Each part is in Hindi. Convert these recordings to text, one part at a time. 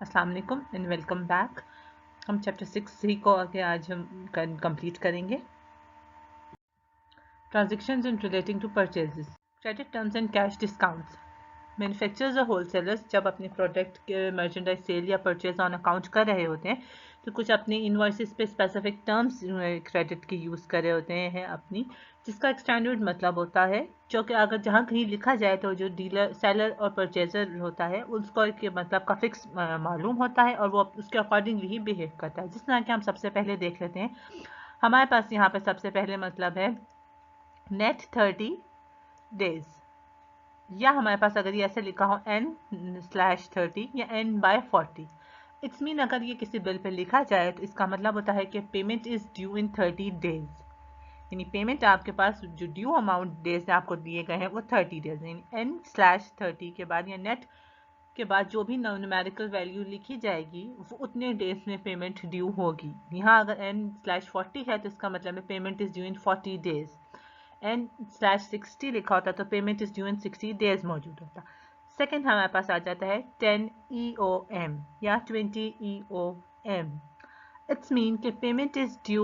अस्सलाम वालेकुम एंड वेलकम बैक। हम चैप्टर 6 को आगे आज हम कंप्लीट करेंगे। Transactions in relating to purchases, credit terms and cash discounts. Manufacturers और होलसेलर्स जब अपने प्रोडक्ट के मर्चेंडाइज सेल या परचेज ऑन अकाउंट कर रहे होते हैं तो कुछ अपनी इन्वॉइसेस पे स्पेसिफिक टर्म्स क्रेडिट के यूज़ कर रहे होते हैं अपनी, जिसका एक स्टैंडर्ड मतलब होता है जो कि अगर जहाँ कहीं लिखा जाए तो जो डीलर सेलर और परचेजर होता है उसको एक मतलब का फिक्स मालूम होता है और वो उसके अकॉर्डिंगली ही बिहेव करता है। जिस तरह कि हम सबसे पहले देख लेते हैं, हमारे पास यहाँ पर सबसे पहले मतलब है नेट 30 डेज, या हमारे पास अगर ये ऐसे लिखा हो n/30 या n/40, इट्स मीन अगर ये किसी बिल पे लिखा जाए तो इसका मतलब होता है कि payment is due in 30 days, यानी पेमेंट आपके पास जो ड्यू अमाउंट डेज आपको दिए गए हैं वो 30 डेज, यानी n/30 के बाद या नेट के बाद जो भी न्यूमेरिकल वैल्यू लिखी जाएगी वो उतने डेज में पेमेंट ड्यू होगी। यहाँ अगर n/40 है तो इसका मतलब है payment is due in 40 days. n/60 लिखा होता तो payment is due in 60 days मौजूद होता। सेकेंड हमारे पास आ जाता है 10 EOM या 20 EOM। इट्स मीन कि payment is due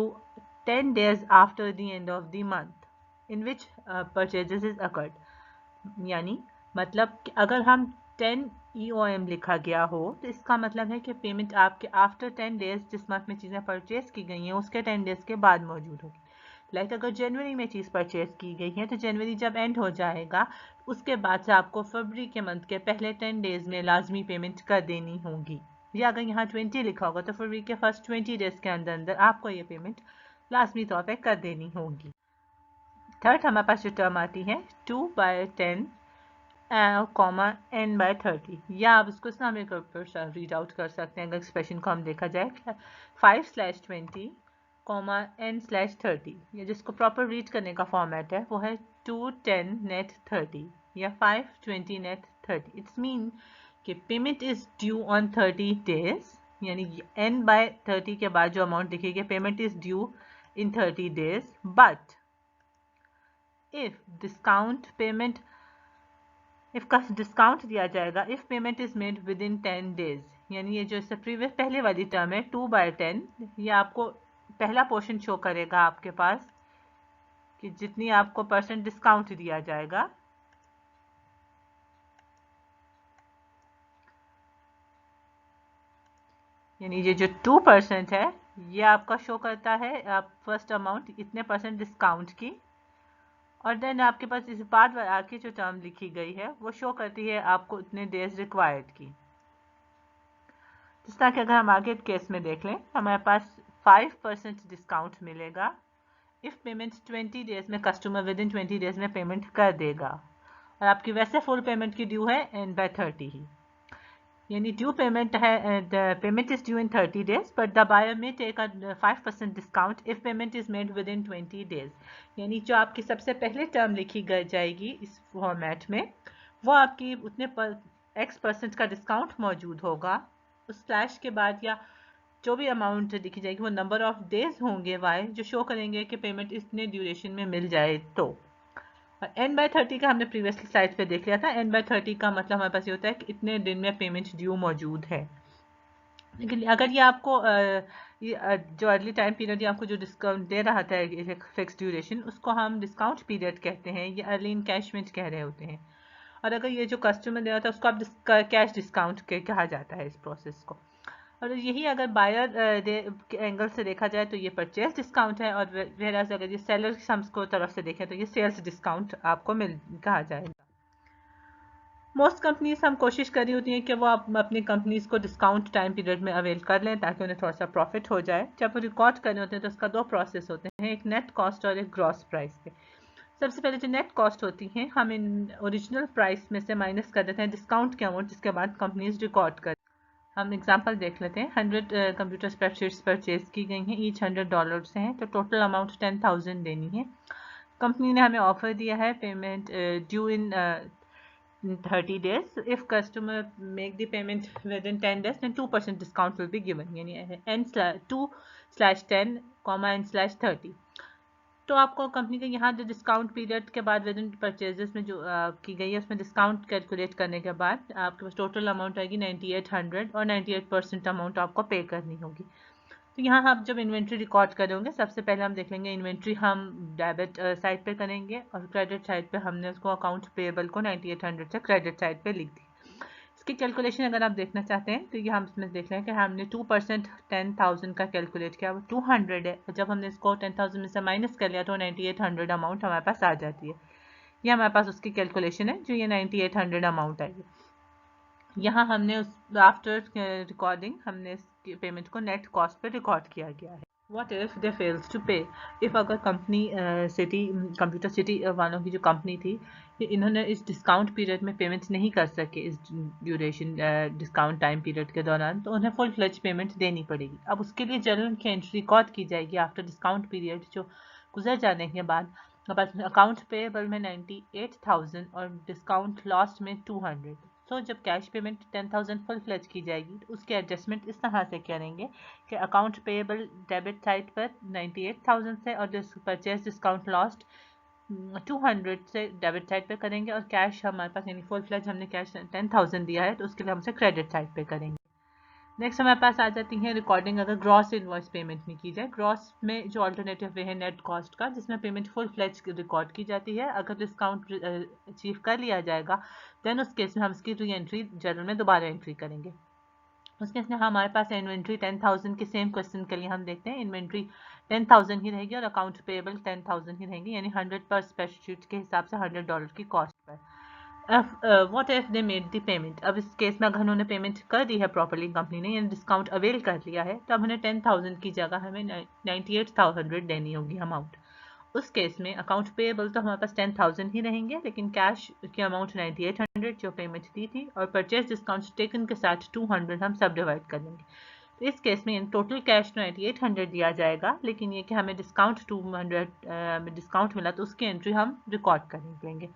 10 days after the end of the month in which purchases is occurred। यानी मतलब कि अगर हम 10 EOM लिखा गया हो तो इसका मतलब है कि पेमेंट आपके आफ्टर 10 डेज जिस मंथ में चीज़ें परचेज की गई हैं उसके 10 डेज के बाद मौजूद होगी। लाइक अगर जनवरी में चीज़ परचेज की गई है तो जनवरी जब एंड हो जाएगा उसके बाद से आपको फरवरी के मंथ के पहले 10 डेज में लाजमी पेमेंट कर देनी होगी, या अगर यहाँ 20 लिखा होगा तो फरवरी के फर्स्ट 20 डेज के अंदर अंदर आपको ये पेमेंट लाजमी तौर पर कर देनी होगी। थर्ड हमारे पास जो टर्म आती है 2/10 n/30, या आप इसको इस्लामिक के ऊपर रीड आउट कर सकते हैं। अगर एक्सप्रेशन को हम देखा जाए 5/20 n/30, या जिसको प्रॉपर रीड करने का फॉर्मेट है वो है 210 net 30 या 520 net 30। इट्स मीन कि payment is due on 30 days, यानी n/30 के बाद जो अमाउंट लिखी payment is due in 30 days, but if discount payment इसका डिस्काउंट दिया जाएगा if payment is made with in 10 days. यानी ये जो इससे प्रीवियस पहले वाली टर्म है 2/10, ये आपको पहला पोर्शन शो करेगा आपके पास कि जितनी आपको परसेंट डिस्काउंट दिया जाएगा, यानी ये जो 2% है ये आपका शो करता है आप फर्स्ट अमाउंट इतने परसेंट डिस्काउंट की, और देन आपके पास इस बाद आके जो टर्म लिखी गई है वो शो करती है आपको इतने डेज रिक्वायर्ड की। जिस तरह कि अगर हम आगे केस में देख लें हमारे पास 5% डिस्काउंट मिलेगा इफ पेमेंट 20 डेज में कस्टमर विद इन 20 डेज में पेमेंट कर देगा, और आपकी वैसे फुल पेमेंट की ड्यू है n/30 ही, यानी ड्यू पेमेंट है payment is due in 30 days but the buyer में take a 5% discount if payment is made within 20 days. यानी जो आपकी सबसे पहले टर्म लिखी जाएगी इस फॉर्मेट में वो आपकी उतने x% का डिस्काउंट मौजूद होगा उस स्लैश के बाद, या जो भी अमाउंट लिखी जाएगी वो नंबर ऑफ डेज होंगे वाई जो शो करेंगे कि पेमेंट इतने ड्यूरेशन में मिल जाए। तो n/30 का हमने प्रीवियस स्लाइड पे देख लिया था, n/30 का मतलब हमारे पास ये होता है कि इतने दिन में पेमेंट ड्यू मौजूद है। लेकिन अगर ये आपको जो अर्ली टाइम पीरियड ये आपको जो डिस्काउंट दे रहा था फिक्स ड्यूरेशन उसको हम डिस्काउंट पीरियड कहते हैं या अर्ली इनकैशमेंट कह रहे होते हैं, और अगर ये जो कस्टमर दे रहा था उसको आप कैश डिस्काउंट कहा जाता है इस प्रोसेस को। और यही अगर बायर के एंगल से देखा जाए तो ये परचेज डिस्काउंट है, और वेराज अगर ये सेलर सम्स को तरफ से देखें तो ये सेल्स डिस्काउंट आपको कहा जाएगा। मोस्ट कंपनीज हम कोशिश कर रही होती हैं कि वो अपनी कंपनीज को डिस्काउंट टाइम पीरियड में अवेल कर लें ताकि उन्हें थोड़ा सा प्रॉफिट हो जाए। जब वो रिकॉर्ड करने होते हैं तो उसका 2 प्रोसेस होते हैं, एक नेट कॉस्ट और एक ग्रॉस प्राइस पे। सबसे पहले जो नेट कॉस्ट होती है हम इन ओरिजिनल प्राइस में से माइनस कर देते हैं डिस्काउंट के अमाउंट जिसके बाद कंपनीज रिकॉर्ड कर। हम एग्जांपल देख लेते हैं, 100 कंप्यूटर स्प्रेडशीट्स परचेज की गई हैं, ईच $100 से हैं तो टोटल अमाउंट 10,000 देनी है। कंपनी ने हमें ऑफर दिया है payment due in 30 days. If customer make the payment within 10 days then 2% discount will be given, यानी n/2/10, n/30। तो आपको कंपनी के यहाँ जो डिस्काउंट पीरियड के बाद विद इन परचेजेस में जो की गई है उसमें डिस्काउंट कैलकुलेट करने के बाद आपके पास टोटल अमाउंट आएगी 9800 और 98% अमाउंट आपको पे करनी होगी। तो यहाँ आप जब इन्वेंट्री रिकॉर्ड करेंगे सबसे पहले हम देख लेंगे इन्वेंट्री हम डेबिट साइड पे करेंगे और क्रेडिट साइड पे हमने उसको अकाउंट पेएबल को 9800 से क्रेडिट साइड पे लिख दी। इसकी कैलकुलेशन अगर आप देखना चाहते हैं तो ये हम इसमें देख रहे हैं कि हमने 2% 10,000 का कैलकुलेट किया, वो 200 है। जब हमने इसको 10,000 में से माइनस कर लिया तो 9800 अमाउंट हमारे पास आ जाती है। ये हमारे पास उसकी कैलकुलेशन है जो ये 9800 अमाउंट आएगी। यहाँ हमने उस आफ्टर रिकॉर्डिंग हमने इस पेमेंट को नेट कॉस्ट पे रिकॉर्ड किया गया है। What if they fails to pay? if अगर कंपनी सिटी कंप्यूटर सिटी वालों की जो कंपनी थी इन्होंने इस डिस्काउंट पीरियड में पेमेंट नहीं कर सके इस ड्यूरेशन डिस्काउंट टाइम पीरियड के दौरान, तो उन्हें फुल फ्लेज पेमेंट देनी पड़ेगी। अब उसके लिए जर्नल की एंट्री रिकॉर्ड की जाएगी आफ्टर डिस्काउंट पीरियड जो गुजर जाने के बाद। अकाउंट पेएबल में 98,000 और डिस्काउंट लॉस्ट में 200। तो जब कैश पेमेंट 10,000 फुल फ्लेज की जाएगी तो उसके एडजस्टमेंट इस तरह से करेंगे कि अकाउंट पेएबल डेबिट साइड पर 98,000 से और परचेज डिस्काउंट लॉस्ट 200 से डेबिट साइड पे करेंगे और कैश हमारे पास यानी फुल फ्लेज हमने कैश 10,000 दिया है तो उसके लिए हमसे क्रेडिट साइड पे करेंगे। नेक्स्ट हमारे पास आ जाती है रिकॉर्डिंग अगर ग्रॉस इनवॉइस पेमेंट में की जाए। ग्रॉस में जो अल्टरनेटिव वे है नेट कॉस्ट का जिसमें पेमेंट फुल फ्लेज रिकॉर्ड की जाती है। अगर डिस्काउंट अचीव कर लिया जाएगा देन उस केस में हम इसकी री एंट्री जर्नल में दोबारा एंट्री करेंगे। उस केस में हमारे पास इन्वेंट्री 10,000 के सेम क्वेश्चन के लिए हम देखते हैं इन्वेंट्री 10,000 ही रहेगी और अकाउंट पेएबल 10,000 ही रहेंगी यानी 100 पर स्प्रेडशीट के हिसाब से $100 की cost per. What if they made the payment? अब इस केस में अगर उन्होंने पेमेंट कर दी है प्रॉपर्ली कंपनी ने यानी डिस्काउंट अवेल कर लिया है तो अब हमें 10,000 की जगह हमें 98,100 देनी होगी अमाउंट। उस केस में अकाउंट पेएबल तो हमारे पास 10,000 ही रहेंगे लेकिन कैश की अमाउंट 9800 जो पेमेंट दी थी और परचेज डिस्काउंट टेकन के साथ 200 हम सब डिवाइड कर लेंगे। तो इस केस में टोटल कैश 9800 दिया जाएगा लेकिन ये कि हमें डिस्काउंट 200 डिस्काउंट मिला तो उसकी एंट्री हम रिकॉर्ड कर लेंगे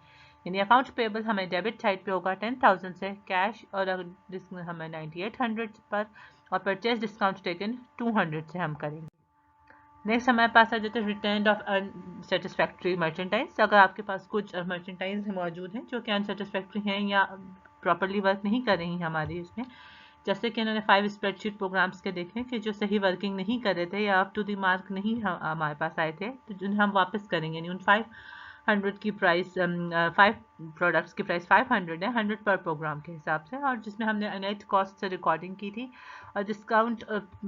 यानी अकाउंट पेएबल हमें डेबिट साइड पे होगा 10,000 से कैश और हमें 9800 पर और परचेज डिस्काउंट टेकन 200 से हम करेंगे। नेक्स्ट हमारे पास आ जाता है रिटर्न ऑफ अनसेटिस्फैक्ट्री मर्चेंडाइज। अगर आपके पास कुछ मर्चेंडाइज मौजूद हैं जो कि अनसेटिस्फैक्ट्री हैं या प्रॉपरली वर्क नहीं कर रही हैं हमारी इसमें, जैसे कि इन्होंने 5 स्प्रेडशीट प्रोग्राम्स के देखे कि जो सही वर्किंग नहीं कर रहे थे या अप टू द मार्क नहीं हमारे पास आए थे तो जिन्हें हम वापस करेंगे यानी उन 500 की प्राइस 5 प्रोडक्ट्स की प्राइस 500 है 100 पर प्रोग्राम के हिसाब से और जिसमें हमने नेट कॉस्ट से रिकॉर्डिंग की थी और डिस्काउंट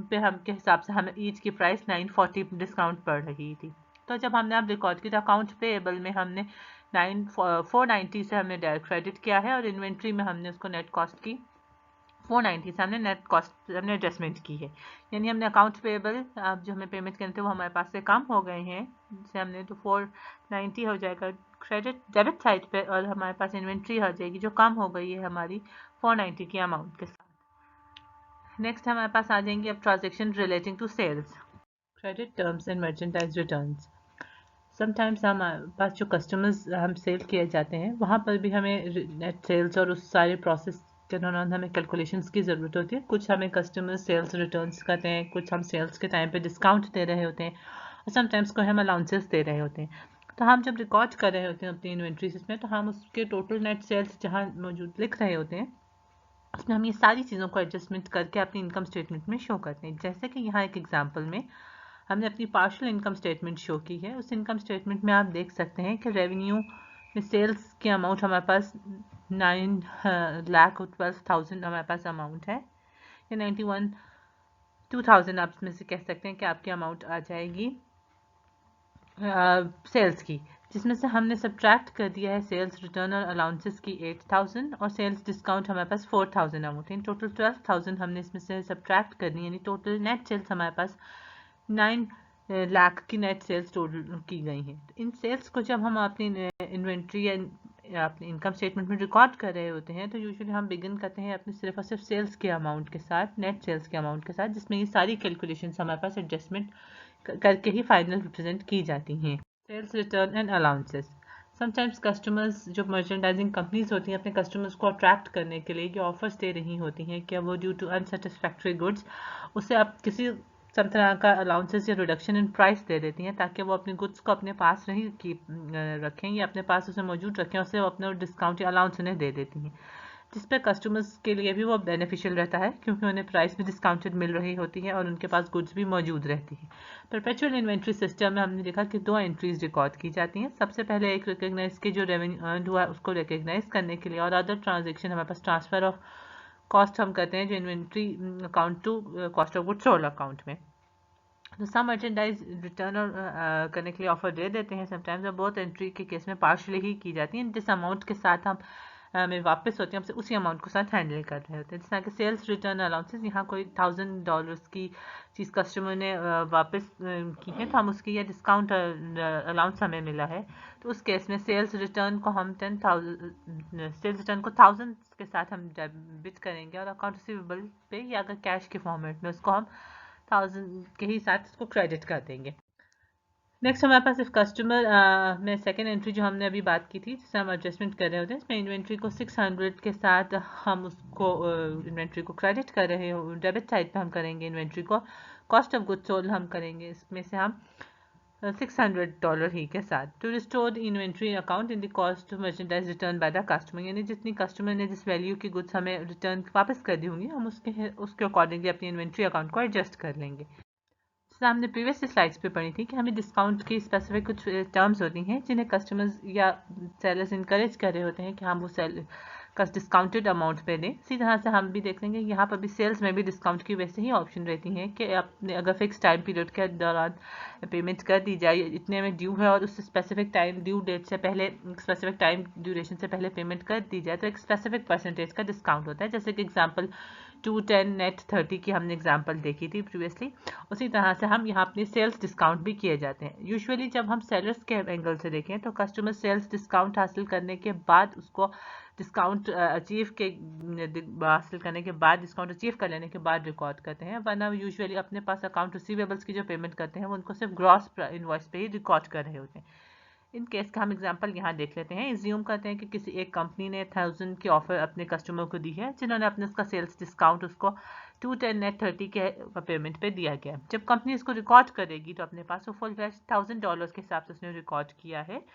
पे हम के हिसाब से हमें ईच की प्राइस 940 डिस्काउंट पड़ रही थी। तो जब हमने अब रिकॉर्ड की तो अकाउंट पेएबल में हमने 490 से हमने डायरेक्ट क्रेडिट किया है और इन्वेंट्री में हमने उसको नेट कॉस्ट की 490 से हमने नेट कॉस्ट हमने एडजस्टमेंट की है यानी हमने अकाउंट पेएबल अब जो हमें पेमेंट करने थे वो हमारे पास से कम हो गए हैं जिससे हमने तो 490 हो जाएगा क्रेडिट डेबिट साइड पे और हमारे पास इन्वेंट्री आ जाएगी जो कम हो गई है हमारी 490 की अमाउंट के साथ। नेक्स्ट हमारे पास आ जाएंगे अब transaction relating to sales credit terms and merchandise returns. Sometimes हमारे पास जो कस्टमर्स हम सेल किए जाते हैं वहाँ पर भी हमें नेट सेल्स और उस सारे प्रोसेस के दौरान हमें कैलकुलेशंस की ज़रूरत होती है। कुछ हमें कस्टमर सेल्स रिटर्न्स करते हैं, कुछ हम सेल्स के टाइम पे डिस्काउंट दे रहे होते हैं और समटाइम्स को हम अलाउंसेस दे रहे होते हैं। तो हम जब रिकॉर्ड कर रहे होते हैं अपनी इन्वेंट्रीज में तो हम उसके टोटल नेट सेल्स जहाँ मौजूद लिख रहे होते हैं उसमें हम ये सारी चीज़ों को एडजस्टमेंट करके अपनी इनकम स्टेटमेंट में शो करते हैं। जैसे कि यहाँ एक एग्जाम्पल में हमने अपनी पार्शियल इनकम स्टेटमेंट शो की है। उस इनकम स्टेटमेंट में आप देख सकते हैं कि रेवेन्यू में सेल्स की अमाउंट हमारे पास 9,12,000 हमारे पास अमाउंट है या 91,2,000 आप इसमें से कह सकते हैं कि आपकी अमाउंट आ जाएगी सेल्स की, जिसमें से हमने सब्ट्रैक्ट कर दिया है सेल्स रिटर्न और अलाउंसेस की 8,000 और सेल्स डिस्काउंट हमारे पास 4,000 अमाउंट है। टोटल 12,000 हमने इसमें से सब्ट्रैक्ट करनी यानी टोटल नेट सेल्स हमारे पास 9 लाख की नेट सेल्स टोटल की गई हैं। तो इन सेल्स को जब हम अपनी इन्वेंट्री या अपने इनकम स्टेटमेंट में रिकॉर्ड कर रहे होते हैं तो यूजुअली हम बिगिन करते हैं अपने सिर्फ और सिर्फ सेल्स के अमाउंट के साथ, नेट सेल्स के अमाउंट के साथ, जिसमें ये सारी कैलकुलेशंस हमारे पास एडजस्टमेंट करके ही फाइनल रिप्रेजेंट की जाती हैं। Sales return and allowances. Sometimes customers जो मर्चेंडाइजिंग कंपनीज होती हैं अपने कस्टमर्स को अट्रैक्ट करने के लिए ये ऑफर्स दे रही होती हैं कि वो ड्यू टू अनसेटिस्फैक्ट्री गुड्स उससे आप किसी सब तरह का अलाउंसेस या रिडक्शन इन प्राइस दे देती हैं ताकि वो अपने गुड्स को अपने पास नहीं रखें या अपने पास उसे मौजूद रखें, उससे वो अपने डिस्काउंट या अलाउंस उन्हें दे देती हैं, जिस पे कस्टमर्स के लिए भी वो बेनिफिशियल रहता है क्योंकि उन्हें प्राइस भी डिस्काउंटेड मिल रही होती है और उनके पास गुड्स भी मौजूद रहती है। परपेचुअल इन्वेंट्री सिस्टम में हमने देखा कि 2 एंट्रीज रिकॉर्ड की जाती हैं। सबसे पहले एक रिकग्नाइज के जो रेवेन्यू अर्न हुआ है उसको रिकग्नाइज करने के लिए, और अदर ट्रांजेक्शन हमारे पास ट्रांसफर ऑफ कॉस्ट हम करते हैं जो inventory account to cost of goods sold account में। तो सम मर्चेंडाइज रिटर्न और करने के लिए ऑफर दे देते हैं समटाइम्स, और बहुत एंट्री के केस में पार्शली ही की जाती है। जिस अमाउंट के साथ हम हमें वापस होती है हमसे उसी अमाउंट को साथ हैंडल कर रहे होते हैं। जिस तरह के सेल्स रिटर्न अलाउंसेस, यहाँ कोई $1000 की चीज़ कस्टमर ने वापस की है तो हम उसकी या डिस्काउंट अलाउंस हमें मिला है, तो उस केस में सेल्स रिटर्न को हम 1000 के साथ हम डेबिट करेंगे और अकाउंट रिसीवेबल पे या अगर कैश के फॉर्मेट में उसको हम 1000 के ही साथ उसको क्रेडिट कर देंगे। नेक्स्ट हमारे पास इस कस्टमर में सेकेंड एंट्री जो हमने अभी बात की थी जिससे हम एडजस्टमेंट कर रहे होते हैं, इसमें इन्वेंट्री को 600 के साथ हम उसको इन्वेंट्री को क्रेडिट कर रहे हो, डेबिट साइड पे हम करेंगे इन्वेंट्री को, कॉस्ट ऑफ गुड्स सोल्ड हम करेंगे इसमें से हम $600 ही के साथ। To restore inventory account in the cost of merchandise return by the customer, यानी जितनी कस्टमर ने जिस वैल्यू की गुड्स हमें रिटर्न वापस कर दी होंगी हम उसके अकॉर्डिंगली अपनी इन्वेंट्री अकाउंट को एडजस्ट कर लेंगे। हमने प्रीवियस स्लाइड्स पे पढ़ी थी कि हमें डिस्काउंट की स्पेसिफिक कुछ टर्म्स होती हैं जिन्हें कस्टमर्स या सेलर्स इनकरेज कर रहे होते हैं कि हम वो सेल का डिस्काउंटेड अमाउंट पे दें। इसी तरह से हम भी देख लेंगे यहाँ पर भी सेल्स में भी डिस्काउंट की वैसे ही ऑप्शन रहती हैं कि आपने अगर फिक्स टाइम पीरियड के दौरान पेमेंट कर दी जाए, इतने में ड्यू है और उस स्पेसिफिक टाइम ड्यू डेट से पहले स्पेसिफिक टाइम ड्यूरेशन से पहले पेमेंट कर दी जाए तो एक स्पेसिफिक परसेंटेज का डिस्काउंट होता है। जैसे कि एग्जाम्पल 2, 10, नेट 30 की हमने एग्जाम्पल देखी थी प्रीवियसली, उसी तरह से हम यहाँ अपनी सेल्स डिस्काउंट भी किए जाते हैं। यूजुअली जब हम सेलर्स के एंगल से देखें तो कस्टमर सेल्स डिस्काउंट हासिल करने के बाद उसको डिस्काउंट अचीव के हासिल करने के बाद डिस्काउंट अचीव कर लेने के बाद रिकॉर्ड करते हैं, वरना यूजुअली अपने पास अकाउंट रिसीवेबल्स की जो पेमेंट करते हैं वो उनको सिर्फ ग्रॉस इनवॉइस पे ही रिकॉर्ड कर रहे होते हैं। इन केस का हम एग्जांपल यहाँ देख लेते हैं। एज्यूम करते हैं कि किसी एक कंपनी ने 1000 की ऑफर अपने कस्टमर को दी है जिन्होंने अपने उसका सेल्स डिस्काउंट उसको 2, 10, नेट 30 के पेमेंट पे दिया गया। जब कंपनी इसको रिकॉर्ड करेगी तो अपने पास वो फुल $1000 के हिसाब से उसने रिकॉर्ड किया है,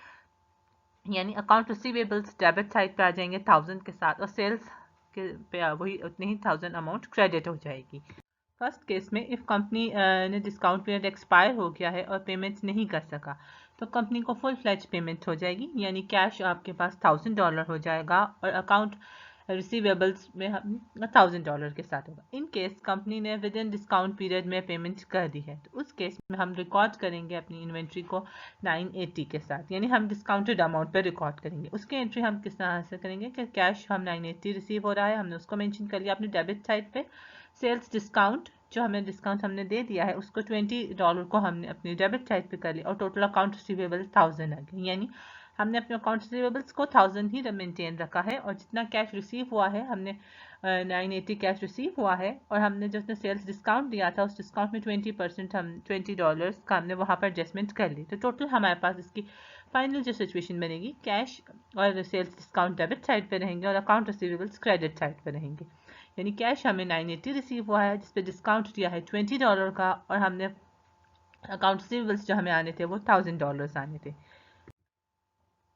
यानी अकाउंट रिसीवेबल्स डेबिट साइड पे आ जाएंगे 1000 के साथ और सेल्स के पे वही उतनी ही 1000 अमाउंट क्रेडिट हो जाएगी। फर्स्ट केस में इफ कंपनी ने डिस्काउंट पीरियड एक्सपायर हो गया है और पेमेंट नहीं कर सका तो कंपनी को फुल फ्लैज पेमेंट हो जाएगी, यानी कैश आपके पास $1000 हो जाएगा और अकाउंट रिसीवेबल्स में $1000 के साथ होगा। इन केस कंपनी ने विद इन डिस्काउंट पीरियड में पेमेंट कर दी है तो उस केस में हम रिकॉर्ड करेंगे अपनी इन्वेंट्री को 980 के साथ, यानी हम डिस्काउंटेड अमाउंट पर रिकॉर्ड करेंगे। उसकी एंट्री हम किस तरह से करेंगे कि कैश हम 980 रिसीव हो रहा है, हमने उसको मेंशन कर लिया अपनी डेबिट साइड पे, सेल्स डिस्काउंट जो हमें डिस्काउंट हमने दे दिया है उसको $20 को हमने अपनी डेबिट साइड पे कर लिया और टोटल अकाउंट रिसीवेबल 1000 आ गई, यानी हमने अपने अकाउंट रिसीवेबल्स को 1000 ही मेंटेन रखा है और जितना कैश रिसीव हुआ है हमने 980 कैश रिसीव हुआ है और हमने जो उसने सेल्स डिस्काउंट दिया था उस डिस्काउंट में 20% हम $20 का हमने वहाँ पर एडजस्टमेंट कर ली। तो टोटल हमारे पास इसकी फाइनल जो सिचुएशन बनेगी कैश और सेल्स डिस्काउंट डेबिट साइड पे रहेंगे और अकाउंट रिसीवेबल्स क्रेडिट साइड पे रहेंगे, यानी कैश हमें 980 रिसीव हुआ है जिसपे डिस्काउंट दिया है $20 का और हमने अकाउंट रिसीवेबल्स जो हमें आने थे वो $1000 आने थे।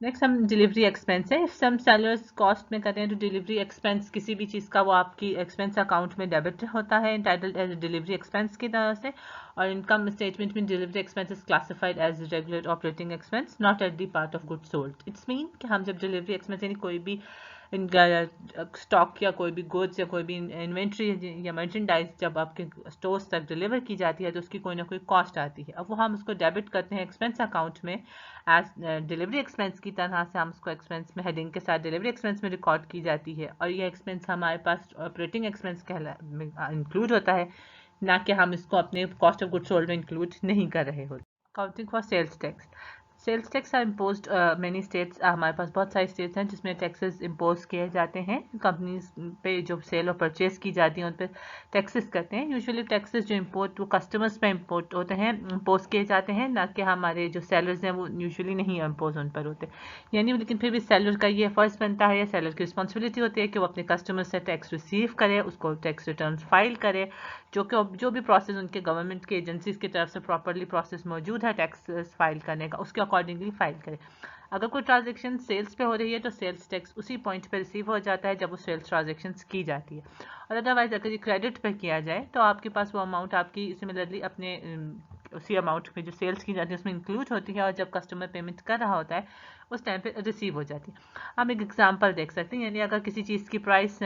नेक्स्ट हम डिलीवरी एक्सपेंस है। इफ सम सेलर्स कॉस्ट में करते हैं तो डिलीवरी एक्सपेंस किसी भी चीज़ का वो आपकी एक्सपेंस अकाउंट में डेबिट होता है एंटाइटल्ड एज डिलीवरी एक्सपेंस की तरह से, और इनकम स्टेटमेंट में delivery expense is classified as regular operating expense not at the part of goods sold. It's mean कि हम जब डिलीवरी एक्सपेंस यानी कोई भी स्टॉक या कोई भी गुड्स या कोई भी इन्वेंट्री या मर्चेंडाइज जब आपके स्टोर्स तक डिलीवर की जाती है तो उसकी कोई ना कोई कॉस्ट आती है। अब वो हम उसको डेबिट करते हैं एक्सपेंस अकाउंट में एज डिलीवरी एक्सपेंस की तरह से, हम उसको एक्सपेंस में हेडिंग के साथ डिलीवरी एक्सपेंस में रिकॉर्ड की जाती है और ये एक्सपेंस हमारे पास ऑपरेटिंग एक्सपेंस में इंक्लूड होता है, ना कि हम इसको अपने कॉस्ट ऑफ गुड्स सोल्ड में इंक्लूड नहीं कर रहे होते। Accounting for sales tax. Sales tax are imposed many states, हमारे पास बहुत सारे स्टेट्स हैं जिसमें टैक्सेस इम्पोज किए जाते हैं। कंपनीज पे जो सेल और परचेज की जाती हैं उन पर टैक्सेस करते हैं। यूजुअली टैक्सेस जो इम्पोर्ट वो कस्टमर्स पे इम्पोर्ट होते हैं, इम्पोज किए जाते हैं, ना कि हमारे जो सेलर्स हैं वो यूजुअली नहीं इम्पोज उन पर होते। यानी लेकिन फिर भी सेलर का ये फ़र्ज़ बनता है या सेलर की रिस्पॉन्सिबिलिटी होती है कि वो अपने कस्टमर से टैक्स रिसीव करे, उसको टैक्स रिटर्न फाइल करे, जो भी प्रोसेस उनके गवर्नमेंट की एजेंसीज की तरफ से प्रॉपरली प्रोसेस मौजूद है टैक्स फाइल करने का, उसके अकॉर्डिंगली फाइल करे। अगर कोई ट्रांजेक्शन सेल्स पे हो रही है तो सेल्स टैक्स उसी पॉइंट पे रिसीव हो जाता है जब वो सेल्स ट्रांजेक्शन की जाती है। और अदरवाइज अगर ये क्रेडिट पे किया जाए तो आपके पास वो अमाउंट आपकी सिमिलरली अपने उसी अमाउंट में जो सेल्स की जाती है उसमें इंक्लूड होती है, और जब कस्टमर पेमेंट कर रहा होता है उस टाइम पे रिसीव हो जाती है। हम एक एग्जांपल देख सकते हैं, यानी अगर किसी चीज़ की प्राइस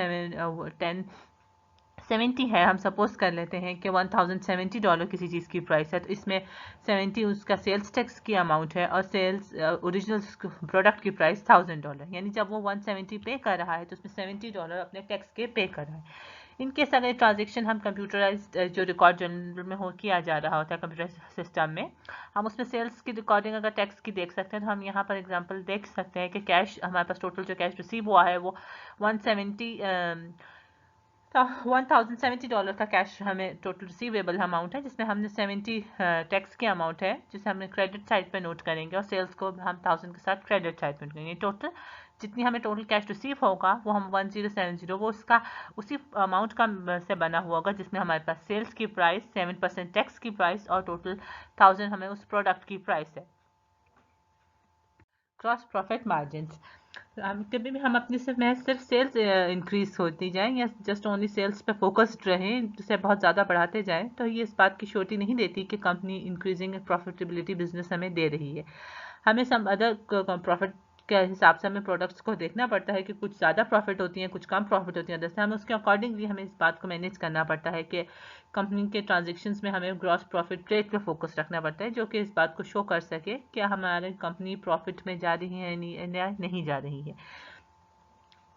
70 है, हम सपोज कर लेते हैं कि $1070 किसी चीज़ की प्राइस है, तो इसमें 70 उसका सेल्स टैक्स की अमाउंट है और सेल्स ओरिजिनल प्रोडक्ट की प्राइस $1000, यानी जब वो 170 पे कर रहा है तो उसमें $70 अपने टैक्स के पे कर रहा है। इनके अगर ट्रांजेक्शन हम कंप्यूटराइज्ड जो रिकॉर्ड जनरल में हो किया जा रहा होता है कंप्यूटर सिस्टम में, हम उसमें सेल्स की रिकॉर्डिंग अगर टैक्स की देख सकते हैं तो हम यहाँ पर एग्जांपल देख सकते हैं कि कैश हमारे पास टोटल जो कैश रिसीव हुआ है वो 170 $1070 का कैश हमें टोटल रिसीवेबल अमाउंट है, जिसमें हमने 70 टैक्स की अमाउंट है जिसे हमने क्रेडिट साइड पे नोट करेंगे और सेल्स को हम 1000 के साथ क्रेडिट साइड पे नोट करेंगे। टोटल जितनी हमें टोटल कैश रिसीव होगा वो हम 1070 वो उसका उसी अमाउंट का से बना हुआ होगा जिसमें हमारे पास सेल्स की प्राइस, 7% टैक्स की प्राइस और टोटल 1000 हमें उस प्रोडक्ट की प्राइस है। क्रॉस प्रॉफिट मार्जिन्स, कभी भी हम अपनी सिर्फ सेल्स इंक्रीज होती जाएं या जस्ट ओनली सेल्स पे फोकस्ड रहें, जिसे बहुत ज़्यादा बढ़ाते जाएं, तो ये इस बात की श्योरिटी नहीं देती कि कंपनी इंक्रीजिंग प्रॉफिटेबिलिटी बिजनेस हमें दे रही है। हमें सम अदर प्रॉफिट के हिसाब से हमें प्रोडक्ट्स को देखना पड़ता है कि कुछ ज़्यादा प्रॉफिट होती हैं, कुछ कम प्रॉफिट होती हैं, जैसे हमें उसके अकॉर्डिंगली हमें इस बात को मैनेज करना पड़ता है कि कंपनी के ट्रांजेक्शन्स में हमें ग्रॉस प्रॉफिट रेट पे फोकस रखना पड़ता है, जो कि इस बात को शो कर सके कि हमारी कंपनी प्रॉफिट में जा रही है या नहीं जा रही है।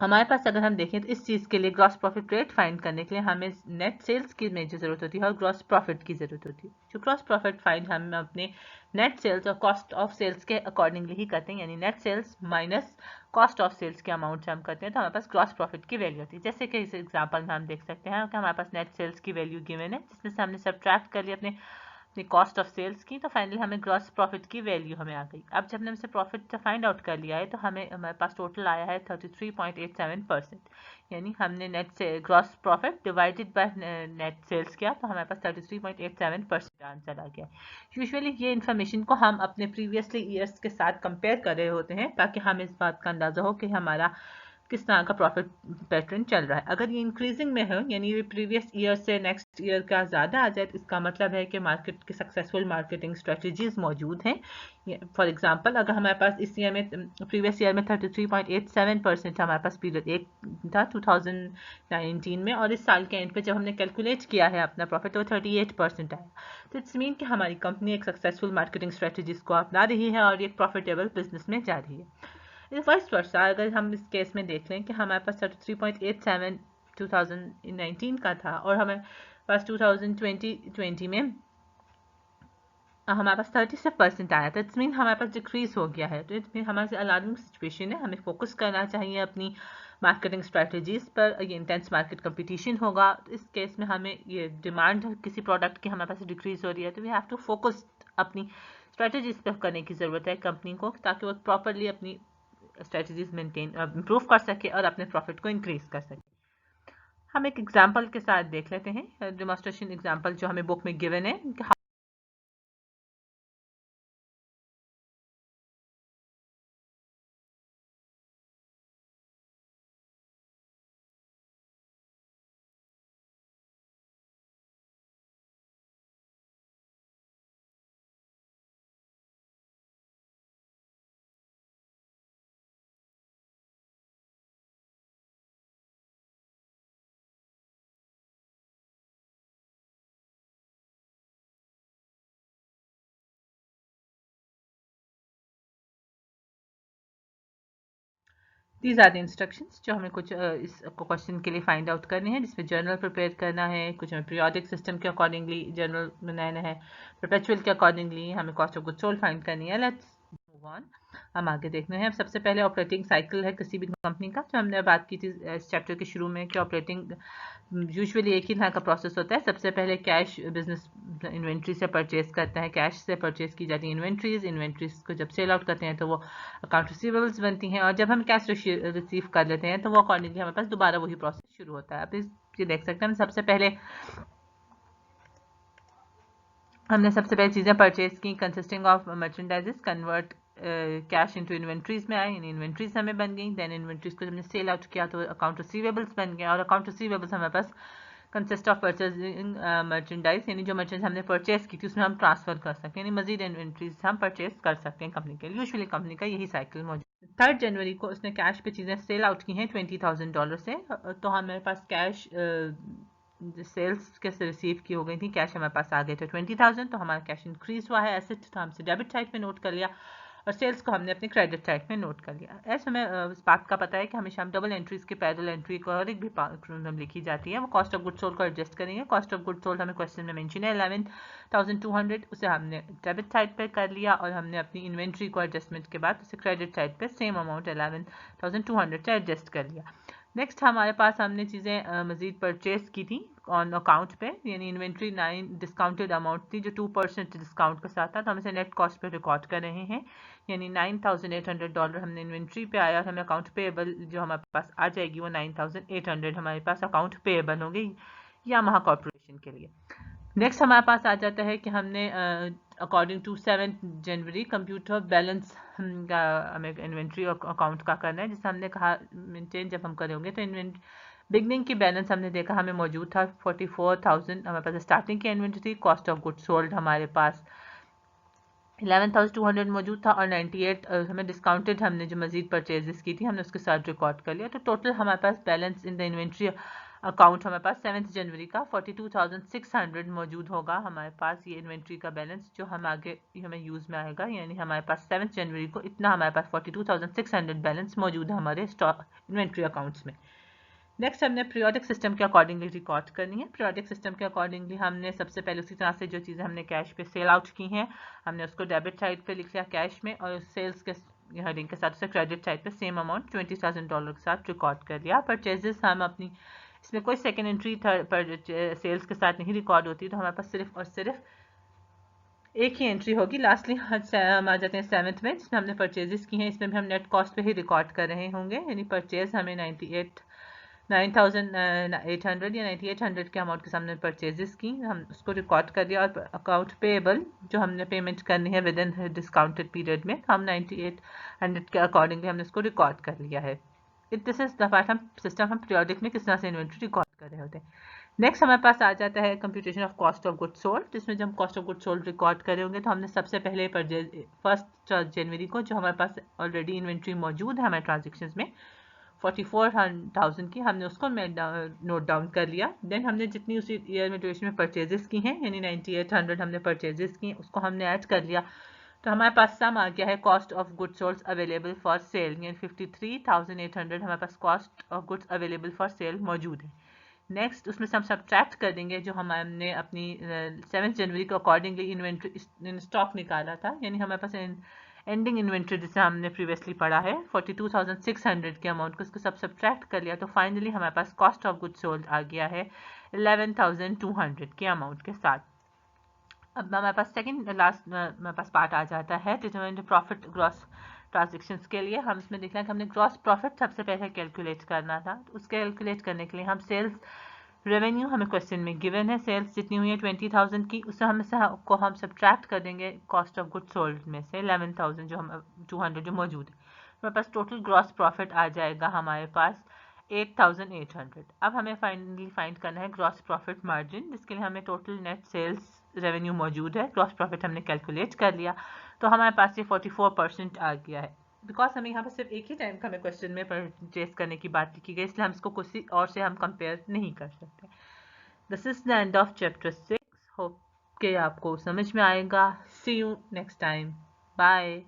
हमारे पास अगर हम देखें तो इस चीज़ के लिए ग्रॉस प्रॉफिट रेट फाइंड करने के लिए हमें नेट सेल्स की मेजर ज़रूरत होती है और ग्रॉस प्रॉफिट की ज़रूरत होती है। जो ग्रॉस प्रॉफिट फाइंड हम अपने नेट सेल्स और कॉस्ट ऑफ सेल्स के अकॉर्डिंगली ही करते हैं, यानी net sales minus cost of sales के अमाउंट से हम करते हैं तो हमारे पास ग्रॉस प्रॉफिट की वैल्यू होती है। जैसे कि इस एग्जाम्पल में हम देख सकते हैं कि हमारे पास नेट सेल्स की वैल्यू गिवन है, जिसमें से हमने सब्ट्रैक्ट कर लिया अपने कॉस्ट ऑफ सेल्स की, तो फाइनली हमें ग्रॉस प्रॉफिट की वैल्यू हमें आ गई। अब जब हमने हमसे प्रॉफिट फाइंड आउट कर लिया है तो हमारे पास टोटल आया है 33.87%, यानी हमने नेट से gross profit divided by net sales किया तो हमारे पास 33.87% आंसर आ गया। यूजुअली ये इन्फॉर्मेशन को हम अपने प्रीवियसली ईयर्स के साथ कंपेयर कर रहे होते हैं ताकि हमें इस बात का अंदाज़ा हो कि हमारा किस तरह का प्रॉफिट पैटर्न चल रहा है। अगर ये इंक्रीजिंग में है, यानी ये प्रीवियस ईयर से नेक्स्ट ईयर का ज़्यादा आ जाए, तो इसका मतलब है कि मार्केट की सक्सेसफुल मार्केटिंग स्ट्रेटजीज मौजूद हैं। फॉर एग्जांपल अगर हमारे पास इस ईयर में प्रीवियस ईयर में 33.87% हमारे पास पीरियड एक था 2019 में, और इस साल के एंड पे जब हमने कैलकुलेट किया है अपना प्रॉफिट तो 38% आया। तो इट्स मीन कि हमारी कंपनी एक सक्सेसफुल मार्केटिंग स्ट्रेटजीज को अपना रही है और एक प्रॉफिटेबल बिजनेस में जा रही है। फर्स्ट वर्षा अगर हम इस केस में देख लें कि हमारे पास 33.87 2019 का था और हमें पास 2020 में हमारे पास 36% आया था, इट्स मीन हमारे पास डिक्रीज हो गया है। तो इट्स मीन हमारे अलार्मिंग सिचुएशन है, हमें फोकस करना चाहिए अपनी मार्केटिंग स्ट्रेटजीज पर। ये इंटेंस मार्केट कंपटीशन होगा, तो इस केस में हमें ये डिमांड किसी प्रोडक्ट की हमारे पास डिक्रीज हो रही है तो वी हैव टू फोकस अपनी स्ट्रेटजीज पर करने की ज़रूरत है कंपनी को, ताकि वो प्रॉपरली अपनी स्ट्रेटजीज मेंटेन इम्प्रूव कर सके और अपने प्रॉफिट को इंक्रीज कर सके। हम एक एग्जांपल के साथ देख लेते हैं, डेमोन्स्ट्रेशन एग्जांपल जो हमें बुक में गिवन है। दीज आर द इंस्ट्रक्शंस जो हमें कुछ इस क्वेश्चन के लिए फाइंड आउट करने हैं, जिसमें जर्नल प्रिपेयर करना है, कुछ हमें पीरियोडिक सिस्टम के अकॉर्डिंगली जर्नल बनाना है, परपेचुअल के अकॉर्डिंगली हमें cost of goods sold find करनी है। लेट्स हम आगे देखते हैं। सबसे पहले ऑपरेटिंग साइकिल है किसी भी कंपनी का, जो हमने बात की थी इस चैप्टर के शुरू में कि ऑपरेटिंग यूजुअली एक ही तरह का प्रोसेस होता है। सबसे पहले कैश बिजनेस इन्वेंट्री से परचेज करते हैं, कैश से परचेज की जाती है इन्वेंट्रीज को जब सेल आउट करते हैं तो वो अकाउंट रिसीवेबल्स बनती हैं, और जब हम कैश रिसीव कर लेते हैं तो वो अकॉर्डिंगली हमारे पास दोबारा वही प्रोसेस शुरू होता है। अब ये देख सकते हैं हम सबसे पहले चीज़ें परचेज की consisting of मर्चेंडाइजेस, convert cash into inventories में आए, यानी इन्वेंट्रीज हमें बन गई। देन इन्वेंट्रीज को हमने सेल आउट किया तो अकाउंट रिसीवेबल्स बन गए, और अकाउंट रिसीवेबल्स हमारे पास कंसिस्ट ऑफ परचेजिंग मर्चेंडाइज, यानी जो मर्चेंट हमने परचेज की थी उसमें हम ट्रांसफर कर सकते हैं, यानी मजीद इन्वेंट्रीज हम परचेज कर सकते हैं कंपनी के लिए। यूजुअली कंपनी का यही साइकिल मौजूद है। 3 जनवरी को उसने कैश पे चीज़ें सेल आउट की हैं $20,000 से, तो हमारे पास कैश सेल्स के रिसीव की हो गई थी, कैश हमारे पास आ गए थे 20,000, तो हमारा कैश इंक्रीज हुआ है, एसेट तो हमसे डेबिट साइड में नोट कर लिया और सेल्स को हमने अपने क्रेडिट साइड में नोट कर लिया। ऐसे हमें इस बात का पता है कि हमेशा हम डबल एंट्रीज की पैरेलल एंट्री को और एक भी हम लिखी जाती है, वो कॉस्ट ऑफ गुड सोल्ड को एडजस्ट करेंगे। कॉस्ट ऑफ गुड सोल्ड हमें क्वेश्चन में मेंशन है 11,200, उसे हमने डेबिट साइड पे कर लिया, और हमने अपनी इन्वेंट्री को एडजस्टमेंट के बाद उसे क्रेडिट साइड पे सेम अमाउंट 11,200 से एडजस्ट कर लिया। नेक्स्ट हमारे पास हमने चीज़ें मज़ीद परचेज की थी ऑन अकाउंट पे, यानी इन्वेंट्री 9 डिस्काउंटेड अमाउंट थी जो 2% डिस्काउंट के साथ था, तो हम इसे नेट कॉस्ट पे रिकॉर्ड कर रहे हैं, यानी $9,800 हमने इन्वेंट्री पे आया, और हमें अकाउंट पेएबल जो हमारे पास आ जाएगी वो 9,800 हमारे पास अकाउंट पेएबल होंगे यामाहा कॉर्पोरेशन के लिए। नेक्स्ट हमारे पास आ जाता है कि हमने अकॉर्डिंग टू 7 जनवरी कंप्यूटर बैलेंस का हमें इन्वेंट्री अकाउंट का करना है, जिससे हमने कहा मेंटेन जब हम करेंगे तो बिगनिंग की बैलेंस हमने देखा हमें मौजूद था 44,000 हमारे पास स्टार्टिंग की इन्वेंट्री थी। कॉस्ट ऑफ गुड्स सोल्ड हमारे पास 11,200 मौजूद था, और 98 हमें डिस्काउंटेड हमने जो मजीद परचेजेस की थी हमने उसके साथ रिकॉर्ड कर लिया, तो टोटल हमारे पास balance in the inventory account हमारे पास 7 जनवरी का 42,600 मौजूद होगा हमारे पास, ये इन्वेंट्री का बैलेंस जो हम आगे हमें यूज़ में आएगा, यानी हमारे पास 7 जनवरी को इतना हमारे पास 42,600 बैलेंस मौजूद है हमारे स्टॉक इन्वेंट्री अकाउंट्स में। नेक्स्ट हमने पीरियोडिक सिस्टम के अकॉर्डिंगली रिकॉर्ड करनी है। पीरियोडिक सिस्टम के अकॉर्डिंगली हमने सबसे पहले उसी तरह से जो चीज़ें हमने कैश पे सेल आउट की हैं हमने उसको डेबिट साइड पे लिख लिया कैश में, और सेल्स के हेडिंग के साथ उसे क्रेडिट साइड पे सेम अमाउंट $20,000 के साथ रिकॉर्ड कर लिया। परचेजेस हम अपनी इसमें कोई सेकेंड एंट्री थर्ड पर सेल्स के साथ नहीं रिकॉर्ड होती, तो हमारे पास सिर्फ और सिर्फ एक ही एंट्री होगी। लास्टली हम आ जाते हैं 7th में, जिसमें हमने परचेजेस की हैं, इसमें भी हम नेट कॉस्ट पे ही रिकॉर्ड कर रहे होंगे, यानी परचेज हमें 9,800 या 9,800 के अमाउंट के सामने परचेजेस की, हम उसको रिकॉर्ड कर दिया, और अकाउंट पेएबल जो हमने पेमेंट करनी है विद इन डिस्काउंटेड पीरियड में हम 9,800 के अकॉर्डिंगली हमने उसको रिकॉर्ड कर लिया है। दिस इज द पार्ट हम सिस्टम हम पीरियोडिक में किस तरह से इन्वेंट्री रिकॉर्ड कर रहे होते हैं। नेक्स्ट हमारे पास आ जाता है computation of cost of good sold, जिसमें जब हम cost of good sold record कर रहे होंगे तो हमने सबसे पहले 1 जनवरी को जो हमारे पास ऑलरेडी इन्वेंट्री मौजूद है हमारे ट्रांजेक्शन में 44,000 की, हमने उसको नोट डाउन कर लिया। देन हमने जितनी उसी ईयर में ड्यूरेशन में परचेजेस की हैं, यानी 9,800 हमने परचेजेस की, उसको हमने ऐड कर लिया, तो हमारे पास सम आ गया है cost of goods sold available for sale, यानी 53,800 हमारे पास cost of goods available for sale मौजूद है। नेक्स्ट उसमें से हम सब्ट्रैक्ट कर देंगे जो हमने अपनी 7 जनवरी को अकॉर्डिंगली इन्वेंट्री स्टॉक निकाला था, यानी हमारे पास एंडिंग इन्वेंट्री जिसे हमने प्रीवियसली पढ़ा है 42,600 के अमाउंट को उसको सब सब्ट्रैक्ट कर लिया, तो फाइनली हमारे पास कॉस्ट ऑफ गुड्स सोल्ड आ गया है 11,200 के अमाउंट के साथ। अब हमारे पास सेकंड लास्ट हमारे पास पार्ट आ जाता है डिटरमाइन प्रॉफिट ग्रॉस ट्रांजेक्शन्स के लिए। हम इसमें देखना है कि हमने ग्रॉस प्रॉफिट सबसे पहले कैलकुलेट करना था, तो उसके कैलकुलेट करने के लिए हम सेल्स रेवेन्यू हमें क्वेश्चन में गिवन है, सेल्स जितनी हुई है 20,000 की, उससे हम सब्ट्रैक्ट कर देंगे कॉस्ट ऑफ गुड्स सोल्ड में से 11,000 जो हम 200 जो मौजूद है, हमारे पास टोटल ग्रॉस प्रॉफिट आ जाएगा हमारे पास 8,800। अब हमें फाइनली फाइंड करना है ग्रॉस प्रॉफिट मार्जिन, जिसके लिए हमें टोटल नेट सेल्स रेवेन्यू मौजूद है, ग्रॉस प्रॉफिट हमने कैलकुलेट कर लिया, तो हमारे पास ये 44% आ गया है। बिकॉज हमें यहाँ पर सिर्फ एक ही टाइम का हमें क्वेश्चन में परचेज करने की बात लिखी गई, इसलिए हम इसको किसी और से हम कंपेयर नहीं कर सकते। This is the end of chapter 6। Hope के आपको समझ में आएगा। सी यू नेक्स्ट टाइम, बाय।